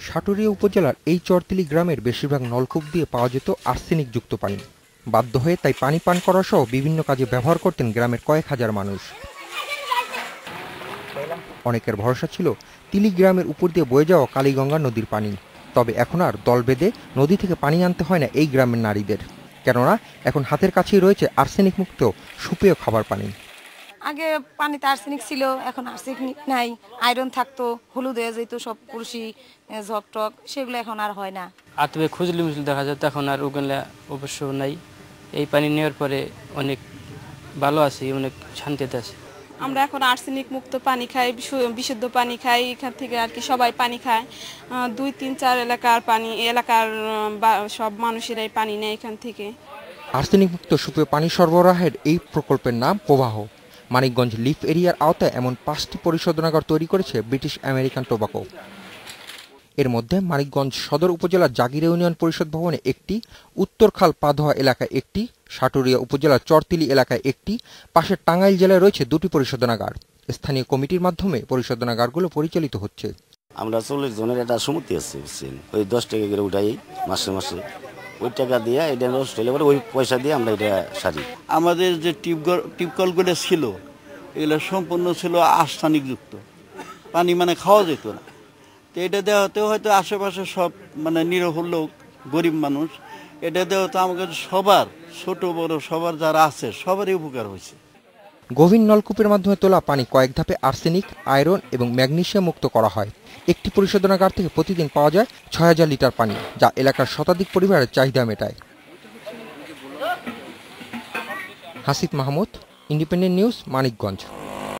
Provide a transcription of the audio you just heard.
সাটুরিয়া উপজেলার এই চরতিলি গ্রামের বেশিরভাগ নলকূপ দিয়ে পাওয়া যেত আর্সেনিকযুক্ত পানি। বাধ্য হয়ে তাই পানি পান করা সহ বিভিন্ন কাজে ব্যবহার করতেন গ্রামের কয়েক হাজার মানুষ। অনেকের ভরসা ছিল তিলি গ্রামের উপর দিয়ে বয়ে যাওয়া কালীগঙ্গা নদীর পানি। তবে এখন আর দল বেঁধে নদী থেকে পানি আনতে হয় না এই গ্রামের নারীদের, কেননা এখন হাতের কাছেই রয়েছে আর্সেনিক মুক্ত সুপেয় খাবার পানি। আগে পানিতে আর্সেনিক ছিল, এখন আর্সেনিক নাই। আয়রন থাকতো, হলুদ হয়ে যেত সব কুরসি ঝকটক, সেগুলো এখন আর হয় না। আতবে খুঁজলি মুজলি দেখা যেত, এখন আর ওগুলো অবশ্য নাই। এই পানি নেওয়ার পরে অনেক ভালো আছি, অনেক শান্তিতে আছি। আমরা এখন আর্সেনিক মুক্ত পানি খাই, বিশুদ্ধ পানি খাই। এখান থেকে আর কি সবাই পানি খায়। 2-3-4 এলাকার পানি, এলাকার সব মানুষেরাই পানি নেয় এখান থেকে। আর্সেনিক মুক্ত সুপেয় পানি সরবরাহের এই প্রকল্পের নাম প্রবাহ। মানিকগঞ্জ লিফ এরিয়ার আওতায় এমন 5টি পরিশোধনাগার তৈরি করেছে ব্রিটিশ আমেরিকান টোবাকো। এর মধ্যে মানিকগঞ্জ সদর উপজেলার জাগির ইউনিয়ন পরিষদ ভবনে একটি, উত্তরখাল পাধোয়া এলাকায় একটি, সাটুরিয়া উপজেলার চরতিলি এলাকায় একটি, পাশের টাঙ্গাইল জেলায় রয়েছে 2টি পরিশোধনাগার। স্থানীয় কমিটির মাধ্যমে পরিশোধনাগারগুলো পরিচালিত হচ্ছে। আমরা 40 জনের একটা সমিতি আছে, ওই 10 টাকা করে উঠাই মাসে মাসে। ওই টাকা দিয়ে এটা নষ্ট হলে পরে ওই পয়সা দিয়ে আমরা এটা সারি। আমাদের যে টিপকলগুলো ছিল এগুলো সম্পূর্ণ ছিল আর্সেনিকযুক্ত পানি, মানে খাওয়া যেত না। তো এটা দেওয়াতেও হয়তো আশেপাশে সব মানে নিরহ লোক, গরিব মানুষ, এটা দেওয়াতে আমাকে সবার, ছোট বড় সবার যারা আছে সবারই উপকার হয়েছে। গভীর নলকূপের মাধ্যমে তোলা পানি কয়েক ধাপে আর্সেনিক, আয়রন এবং ম্যাগনেসিয়াম মুক্ত করা হয়। একটি পরিশোধনাগার থেকে প্রতিদিন পাওয়া যায় 6000 লিটার পানি, যা এলাকার শতাধিক পরিবারের চাহিদা মেটায়। Hasif Mahmud, independent news, Manikganj.